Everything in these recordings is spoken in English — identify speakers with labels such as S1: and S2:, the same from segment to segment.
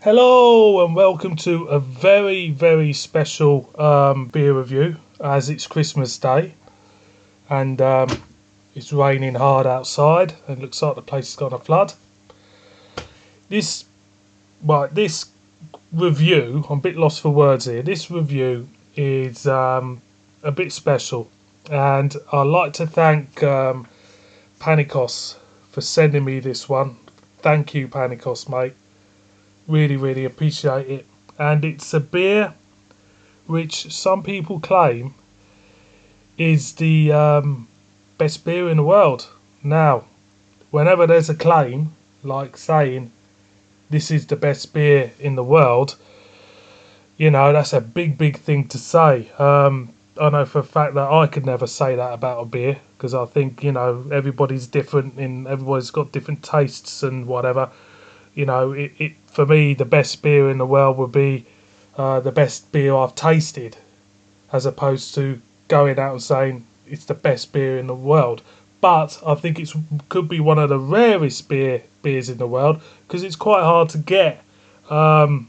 S1: Hello and welcome to a very special beer review as it's Christmas Day and it's raining hard outside and looks like the place is going to flood. This this review, I'm a bit lost for words here. This review is a bit special, and I'd like to thank Panikos for sending me this one. Thank you, Panikos, mate. Really appreciate it. And it's a beer which some people claim is the best beer in the world. Now, whenever there's a claim like saying this is the best beer in the world, that's a big thing to say. I know for a fact that I could never say that about a beer because I think everybody's different and everybody's got different tastes and whatever. It for me the best beer in the world would be the best beer I've tasted, as opposed to going out and saying it's the best beer in the world. But I think it could be one of the rarest beers in the world because it's quite hard to get. From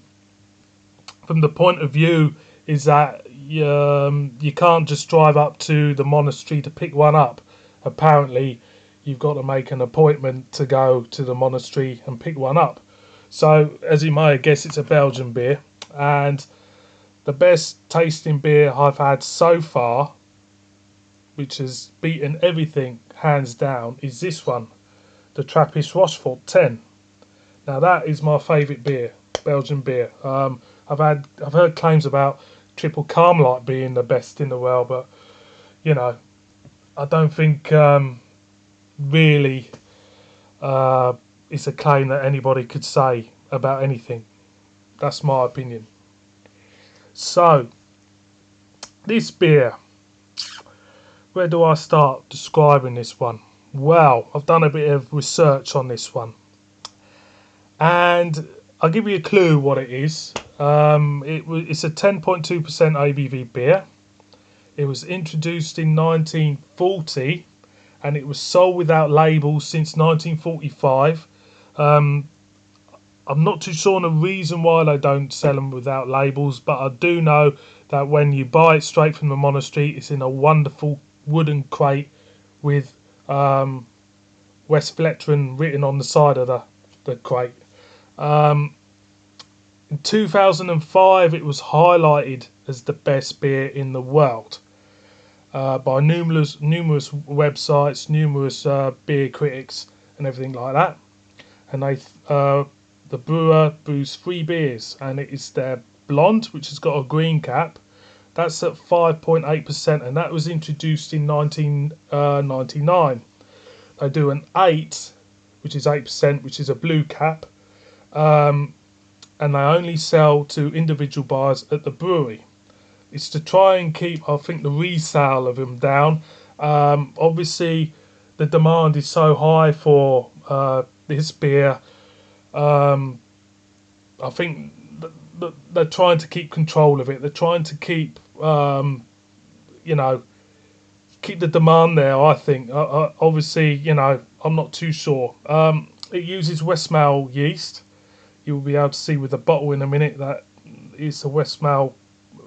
S1: the point of view is that you can't just drive up to the monastery to pick one up. Apparently, you've got to make an appointment to go to the monastery and pick one up. So, as you might guess, it's a Belgian beer, and the best tasting beer I've had so far, which has beaten everything hands down, is this one, the Trappist Westvleteren. Now that is my favourite beer, Belgian beer. I've heard claims about Triple Carmelite being the best in the world, but I don't think really it's a claim that anybody could say about anything. That's my opinion. So, this beer, where do I start describing this one? Well, I've done a bit of research on this one, and I'll give you a clue what it is. It's a 10.2% ABV beer. It was introduced in 1940, and it was sold without labels since 1945. I'm not too sure on the reason why they don't sell them without labels, but I do know that when you buy it straight from the monastery, it's in a wonderful wooden crate with Westvleteren written on the side of the crate. In 2005, it was highlighted as the best beer in the world by numerous websites, numerous beer critics, and everything like that. And the brewer brews 3 beers, and it is their blonde, which has got a green cap. That's at 5.8%, and that was introduced in 1999. They do an 8, which is 8%, which is a blue cap, and they only sell to individual buyers at the brewery. It's to try and keep, I think, the resale of them down. Obviously, the demand is so high for this beer. I think they're trying to keep control of it. They're trying to keep, keep the demand there. I think. Obviously, I'm not too sure. It uses Westmalle yeast. You'll be able to see with the bottle in a minute that it's a Westmalle.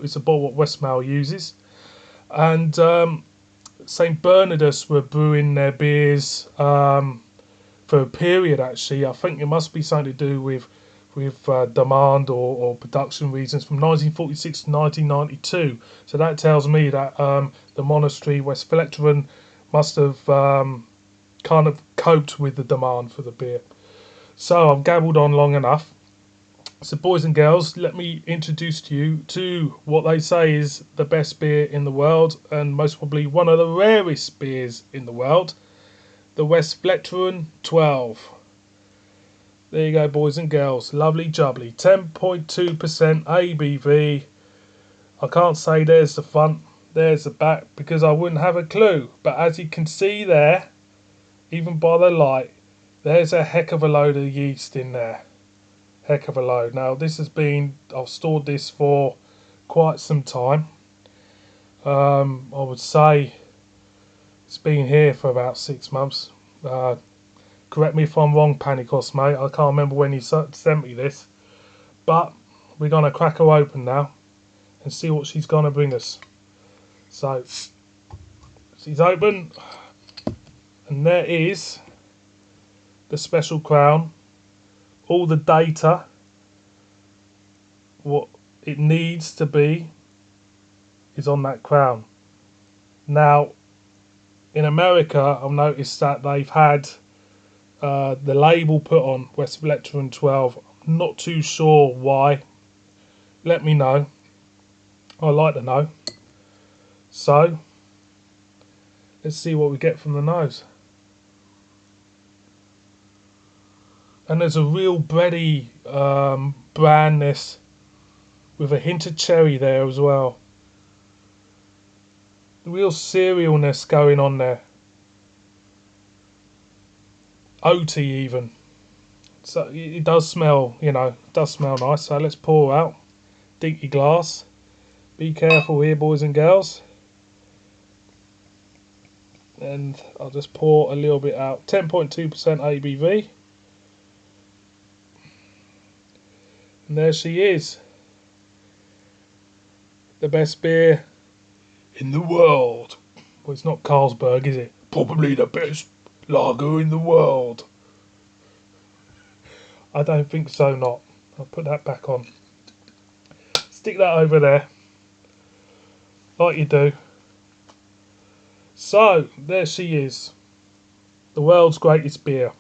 S1: It's a bottle what Westmalle uses, and St Bernardus were brewing their beers for a period. Actually, I think it must be something to do with demand or production reasons from 1946 to 1992. So that tells me that the monastery Westvleteren must have kind of coped with the demand for the beer. So I've gabbled on long enough. So boys and girls, let me introduce to you to what they say is the best beer in the world, and most probably one of the rarest beers in the world, the Westvleteren 12. There you go, boys and girls. Lovely jubbly. 10.2% ABV. I can't say there's the front, there's the back, because I wouldn't have a clue. But as you can see there, even by the light, there's a heck of a load of yeast in there. Heck of a load. Now I've stored this for quite some time. I would say it's been here for about 6 months. Correct me if I'm wrong, Panikos, mate. I can't remember when you sent me this, But we're going to crack her open now and see what she's going to bring us. So she's open, and there is the special crown. All the data, what it needs to be, is on that crown. Now, in America, I've noticed that they've had the label put on Westvleteren 12. I'm not too sure why. Let me know. I'd like to know. So, let's see what we get from the nose. And there's a real bready brandness with a hint of cherry there as well. Real cerealness going on there. Oaty even. So it does smell, it does smell nice. So let's pour out. Dinky glass. Be careful here, boys and girls. And I'll just pour a little bit out. 10.2% ABV. And there she is. The best beer in the world. Well, it's not Carlsberg, is it? Probably the best lager in the world. I don't think so, not. I'll put that back on. Stick that over there. Like you do. So, there she is. The world's greatest beer.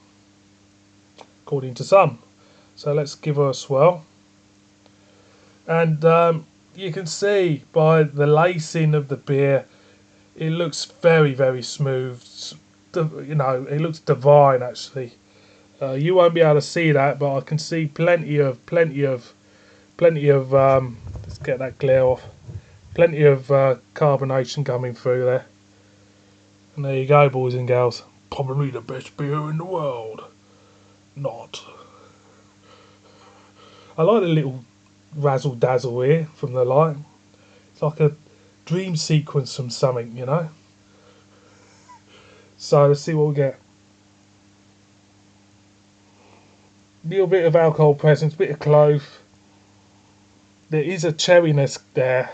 S1: According to some. So let's give her a swirl. And you can see by the lacing of the beer, it looks very, very smooth. It looks divine actually. You won't be able to see that, but I can see plenty of. Let's get that glare off. Plenty of carbonation coming through there. And there you go, boys and girls. Probably the best beer in the world. Not. I like the little razzle dazzle here from the light. It's like a dream sequence from something, So let's see what we get. Little bit of alcohol presence, bit of clove. There is a cherryness there.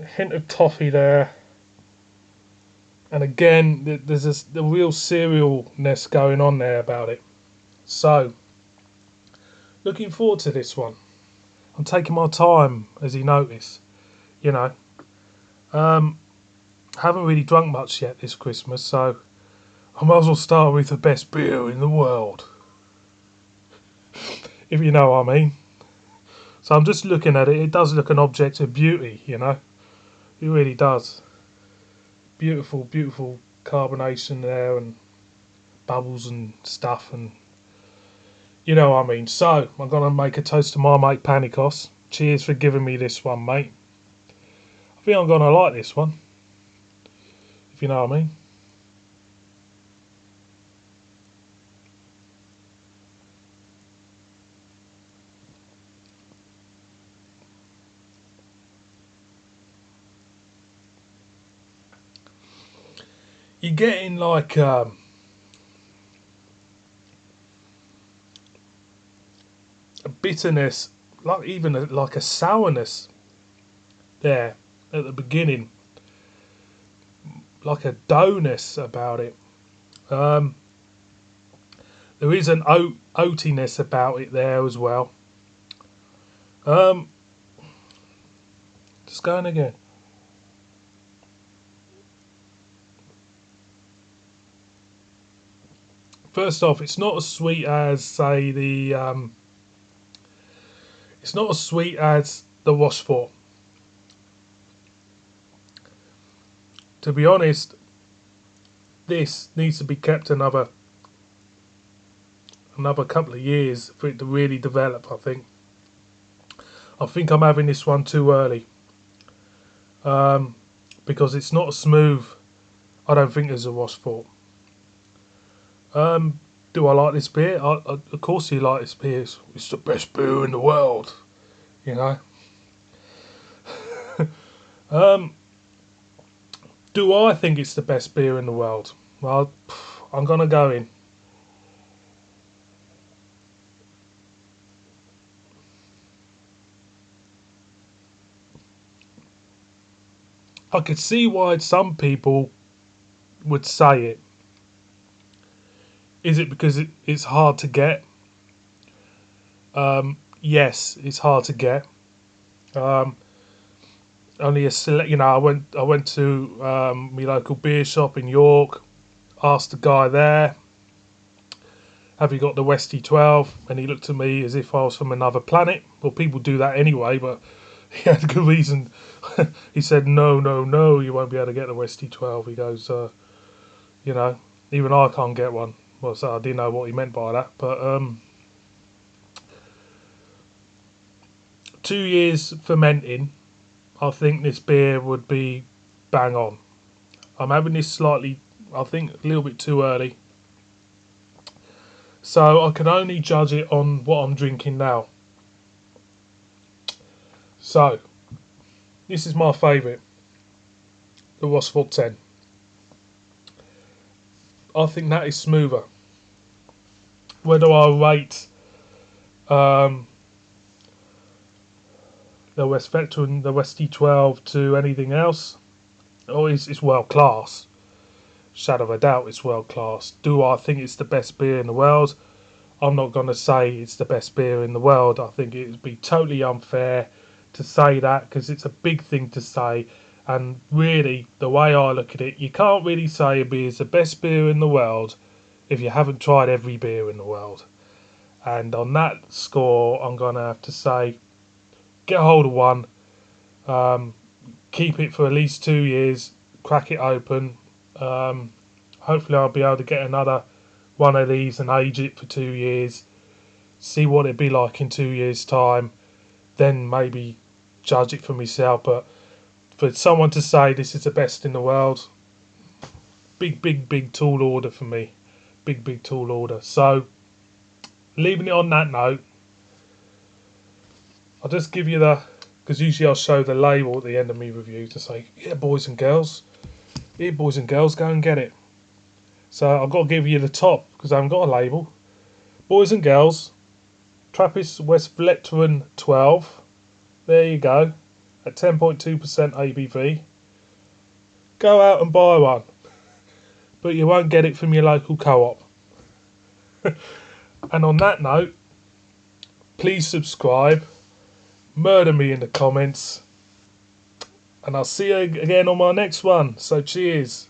S1: A hint of toffee there. And again, there's the real cerealness going on there about it. So, looking forward to this one. I'm taking my time, as you notice. Haven't really drunk much yet this Christmas, so I might as well start with the best beer in the world. If you know what I mean. So I'm just looking at it. It does look an object of beauty, It really does. Beautiful, beautiful carbonation there and bubbles and stuff, and you know what I mean. So I'm going to make a toast to my mate Panicos. Cheers for giving me this one, mate. I think I'm going to like this one, if you know what I mean. You're getting like a bitterness, like even like a sourness there at the beginning, like a doughness about it. There is an oatiness about it there as well. Just going again. First off, it's not as sweet as, say, it's not as sweet as the Rochefort. To be honest, this needs to be kept another couple of years for it to really develop, I think. I think I'm having this one too early. Because it's not as smooth, I don't think, as a Rochefort. Do I like this beer? Of course you like this beer. It's the best beer in the world, Do I think it's the best beer in the world? Well, I'm going to go in. I could see why some people would say it. Is it because it's hard to get? Yes, it's hard to get. Um, only a select, I went to my local beer shop in York, asked the guy there, "Have you got the Westie 12?" And he looked at me as if I was from another planet. Well, people do that anyway, but he had a good reason. He said, "No, no, no, you won't be able to get the Westie 12." He goes, "You know, even I can't get one." Well, so I didn't know what he meant by that, but 2 years fermenting, I think this beer would be bang on. I'm having this slightly, I think, a little bit too early. So I can only judge it on what I'm drinking now. So, this is my favourite, the Westvleteren. I think that is smoother. Whether I rate um, the Westvleteren, the Westie 12 to anything else, oh, it's world class. Shadow of a doubt, it's world class. Do I think it's the best beer in the world? I'm not going to say it's the best beer in the world. I think it would be totally unfair to say that because it's a big thing to say. And really, the way I look at it, you can't really say a beer is the best beer in the world if you haven't tried every beer in the world. And on that score, I'm going to have to say, get a hold of one, um, keep it for at least 2 years, crack it open. Hopefully, I'll be able to get another one of these and age it for 2 years, see what it'd be like in 2 years' time, then maybe judge it for myself. But for someone to say this is the best in the world, big, big, big tall order for me. Big, big tall order. So, leaving it on that note, I'll just give you because usually I'll show the label at the end of my review to say, yeah, boys and girls, here, boys and girls, go and get it. So I've got to give you the top because I haven't got a label. Boys and girls, Trappist Westvleteren 12. There you go, at 10.2% ABV. Go out and buy one, but you won't get it from your local co-op. And on that note, please subscribe, murder me in the comments, and I'll see you again on my next one. So cheers.